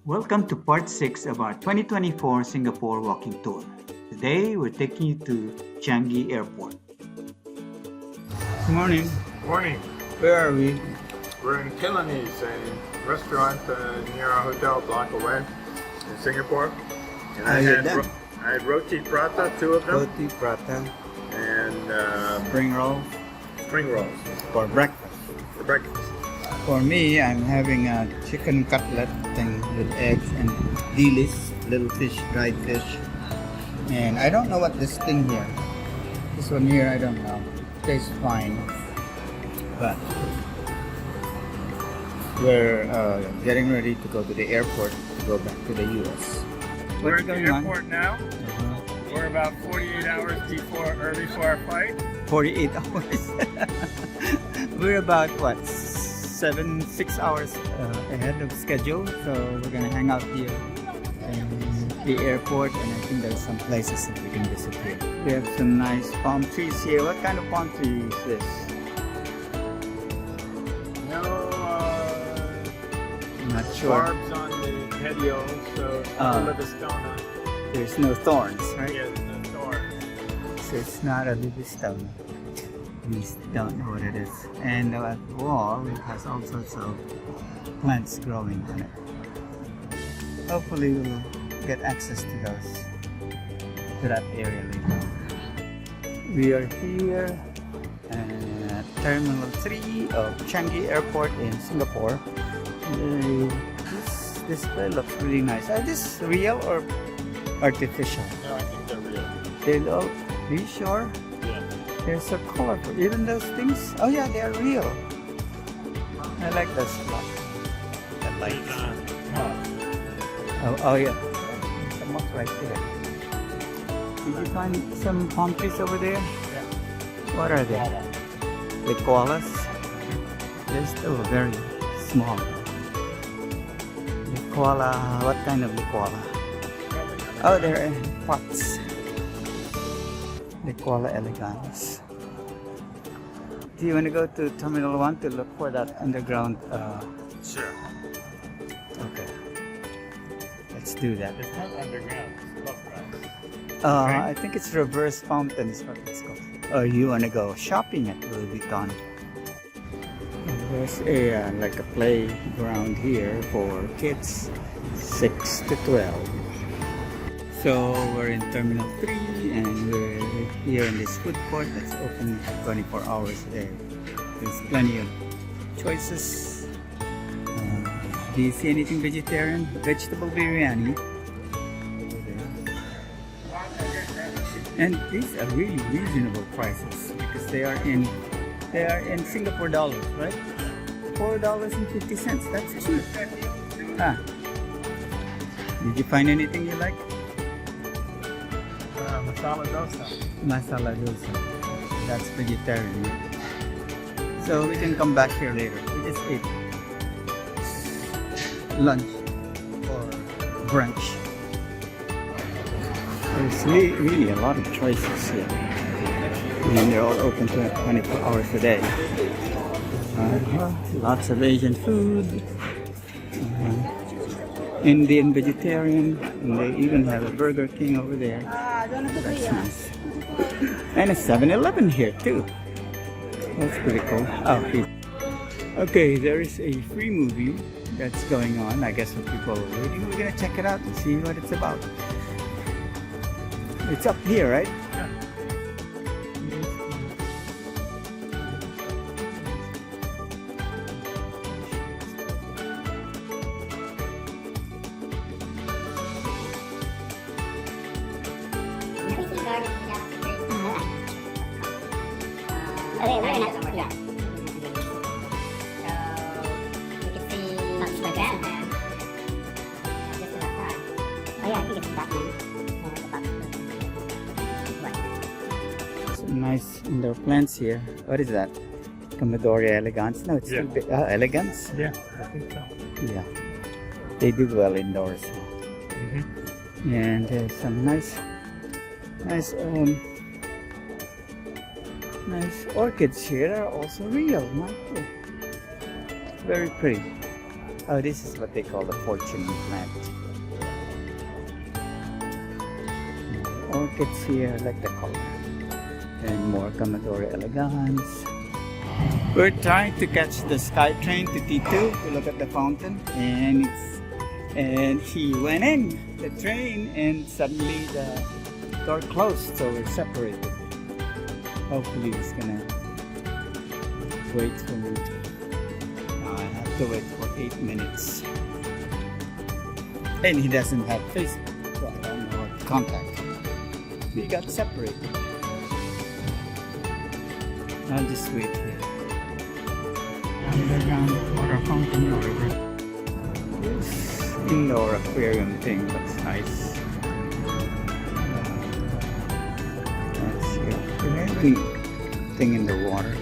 Welcome to part 6 of our 2024 Singapore walking tour. Today we're taking you to Changi Airport. Good morning. Morning. Where are we? We're in Killiney, a restaurant near our hotel, a block away in Singapore. And I had roti prata, 2 of them, Roti, prata, and spring roll spring rolls for breakfast. for breakfast. For me, I'm having a chicken cutlet thing with eggs and dilis, little fish, dried fish. And I don't know what this thing here. This one here, I don't know. Tastes fine. But we're getting ready to go to the airport to go back to the US. We're What's at the going on? airport now. We're about 48 hours before our flight. 48 hours. We're about what? 6 hours ahead of schedule, so we're gonna hang out here in the airport, and I think there's some places that we can visit here. We have some nice palm trees here. What kind of palm tree is this? No Not sure. barbs on the patio, so Livistona. There's no thorns, right? Yeah, the thorns. So it's not a livistone. We don't know what it is. And the wall, it has all sorts of plants growing on it. Hopefully we'll get access to that area later. We are here at Terminal 3 of Changi Airport in Singapore. This display looks really nice. Are these real or artificial? No, I think they're real. They look, are you sure? Yeah. They're so colorful. Even those things? Oh yeah, they are real. I like those a lot. The lights. Oh yeah. Some moss right there. Did you find some palm trees over there? Yeah. What are they? The koalas? They're still very small. The koala, what kind of the koala? Oh, they're in pots. The koala elegans. Do you want to go to Terminal 1 to look for that underground? Sure. Okay. Let's do that. It's not underground. It's above ground. I think it's reverse fountain is what it's called. Oh, you want to go shopping at Louis Vuitton? There's a like a playground here for kids 6 to 12. So we're in Terminal 3 and we're here in this food court that's open 24 hours a day. There's plenty of choices. Do you see anything vegetarian? Vegetable biryani. And these are really reasonable prices because they are in Singapore dollars, right? $4.50. That's cheap. Ah. Did you find anything you like? Masala dosa. Masala dosa. That's vegetarian. Right? So we can come back here later. We just ate lunch or brunch. There's really a lot of choices here. And they're all open 24 hours a day. Lots of Asian food. Indian vegetarian, and they even have a Burger King over there. That's nice. And a 7-Eleven here too. That's pretty cool. Oh, okay, there is a free movie that's going on. I guess when people are waiting, we're gonna check it out and see what it's about. It's up here, right? Yeah. Okay, very nice. Yeah. So you can see Batman. Just about time. Oh yeah, I think it's Batman. Some nice indoor plants here. What is that? Commodore elegans? No, it's Yeah. still elegance. Yeah, I think so. Yeah, they do well indoors. Mm-hmm. And there's some nice orchids here. Are also real. Very pretty. Oh, this is what they call the fortune plant. Orchids here, I like the color. And more Commodore elegans. We're trying to catch the SkyTrain to T2 to look at the fountain, and he went in the train and suddenly the door closed, so we're separated. Hopefully he's gonna wait for me. Now I have to wait for 8 minutes. And he doesn't have Facebook, so I don't know what to contact him. We got separated. I'll just wait here. Underground water fountain over. This indoor aquarium thing looks nice. Let's see. Is there anything in the water?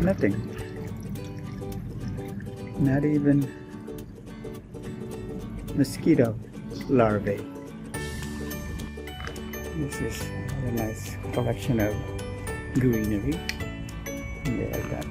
Nothing. Not even mosquito larvae. This is a nice collection of greenery. There's that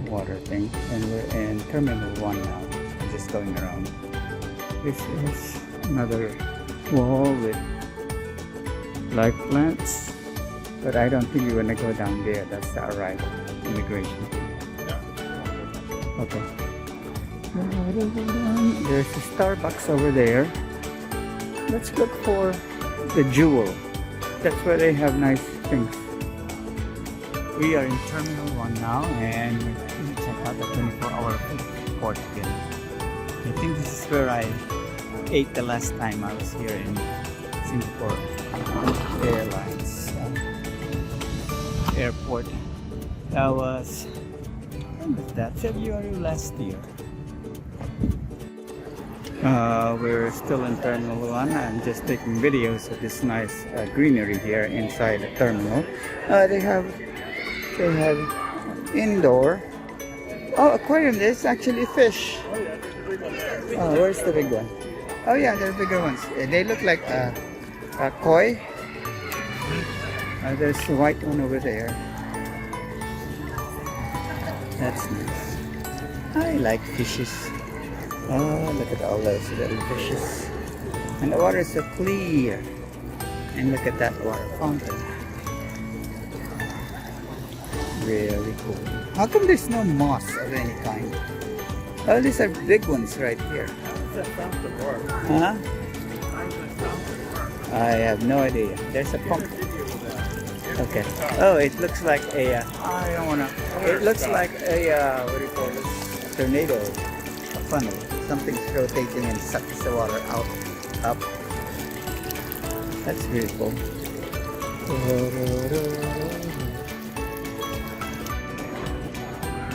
water thing, and we're in Terminal 1 now. We're just going around. This is another wall with live plants, but I don't think we're gonna go down there. That's the arrival immigration. Okay. There's a Starbucks over there. Let's look for the Jewel. That's where they have nice things. We are in Terminal 1 now, and we're going to check out the 24-hour food court again. I think this is where I ate the last time I was here in Singapore Airlines airport. That was, when was that? February last year. We're still in Terminal 1. I'm just taking videos of this nice greenery here inside the terminal. They have indoor. Oh, aquarium. There's actually fish. Oh, where's the big one? Oh yeah, they're bigger ones. They look like a koi. There's a white one over there. That's nice. I like fishes. Oh, look at all those little fishes. And the water is so clear. And look at that water fountain. Really cool. How come there's no moss of any kind? Oh, these are big ones right here. Huh? I have no idea. There's a pump. Okay. Oh, it looks like a. I don't wanna. It looks like a. What do you call this? A tornado. A funnel. Something's rotating and sucks the water out. Up. That's really cool.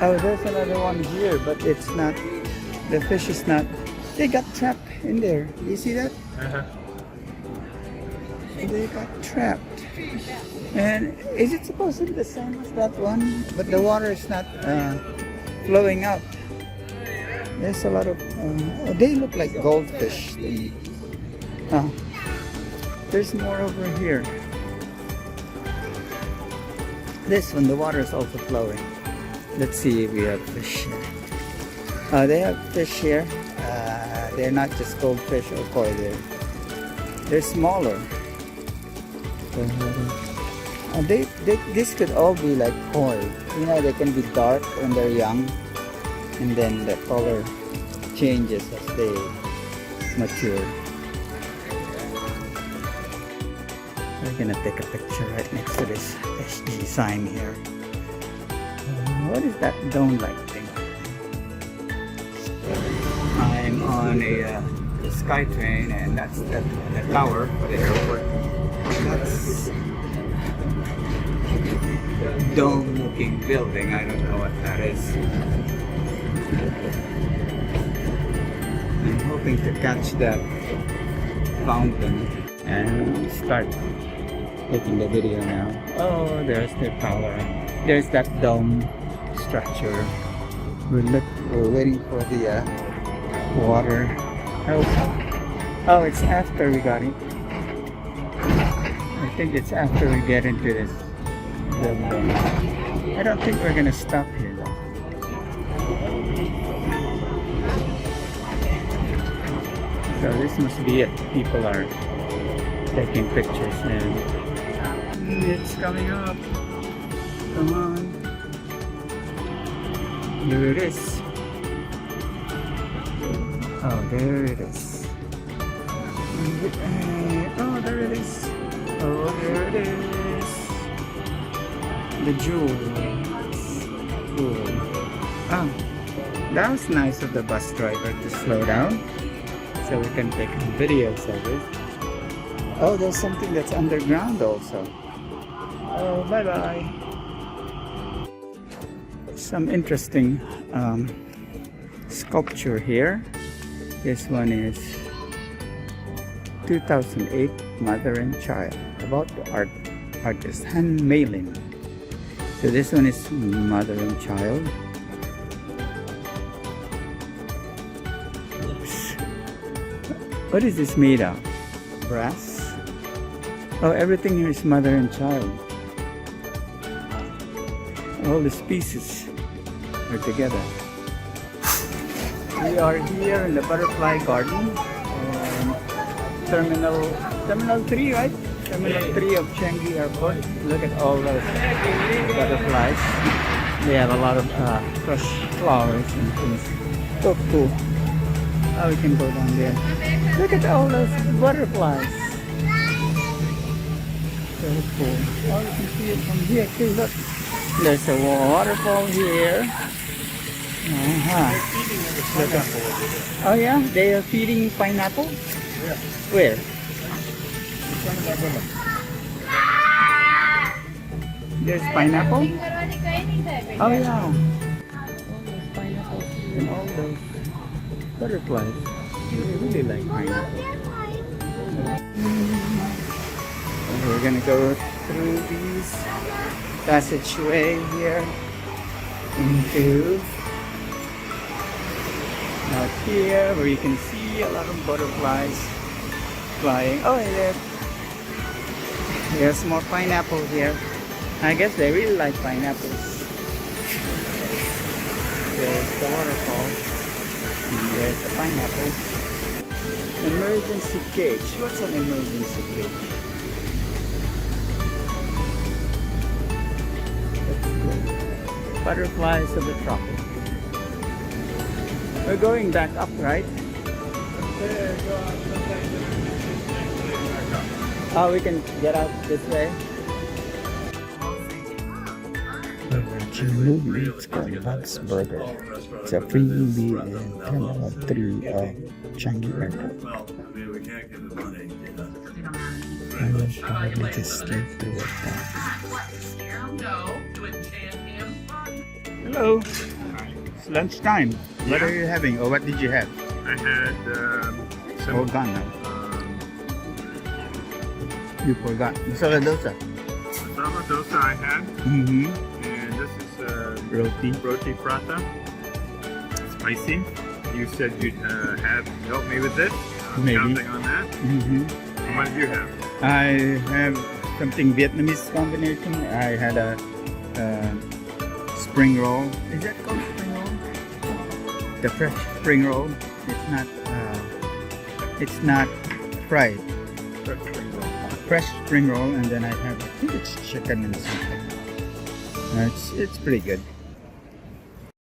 Oh, there's another one here, but it's not. The fish is not. They got trapped in there. You see that? They got trapped. And is it supposed to be the same as that one? But the water is not flowing out. There's a lot of. They look like goldfish. There's more over here. This one, the water is also flowing. Let's see if we have fish here. They have fish here. They're not just goldfish or koi. They're smaller. This could all be like koi. You know, they can be dark when they're young, and then the color changes as they mature. We're gonna take a picture right next to this SG sign here. What is that dome-like thing? I'm on a SkyTrain, and that's the tower for the airport. That's dome-looking building. I don't know what that is. I'm hoping to catch that fountain and start taking the video now. Oh, there's the tower. There's that dome structure. We're waiting for the water. Oh, it's after we got it. I think it's after we get into this building. I don't think we're gonna stop here though. So this must be it. People are taking pictures and it's coming up. Come on. Here it is. Oh, there it is. Oh, there it is. Oh, there it is. The jewel. Cool. Oh, that was nice of the bus driver to slow down so we can take videos of it. Oh, there's something that's underground also. Oh, bye-bye. Some interesting sculpture here. This one is 2008 Mother and Child, about the artist Han Malin. So this one is Mother and Child. Oops. What is this made of? Brass? Oh, everything here is Mother and Child. All these pieces are together. We are here in the butterfly garden. Terminal 3, right? Terminal 3 of Changi Airport. Look at all those butterflies. They have a lot of fresh flowers and things. So cool. Oh, we can go down there. Look at all those butterflies. So cool. Oh, you can see it from here too. Look. There's a waterfall here. Oh yeah, they are feeding pineapple? Yeah. Where? There's pineapple? Oh yeah. All those pineapples and all those butterflies. They really like pineapple. And we're gonna go through these passageway here into out here where you can see a lot of butterflies flying. Oh, there's more pineapple here. I guess they really like pineapples. There's the waterfall. And there's the pineapple. Emergency cage. What's an emergency cage? That's cool. Butterflies of the tropics. We're going back up, right? Oh, we can get out this way. It's called Bugs Burger. It's a freebie in Terminal 3 of Changi Airport. I will probably just skip through it now. Hello. It's lunchtime. What are you having, or what did you have? I had some. All gone now. You forgot. Masala dosa. Masala dosa I had, Mm-hmm. and this is Roti. prata. Spicy. You said you'd help me with this. Maybe. Counting on that. Mm-hmm. And what did you have? I have something Vietnamese combination. I had a spring roll. Is that called spring roll? The fresh spring roll. It's not fried. Fresh spring roll, and then I have, I think it's chicken and something. It's pretty good.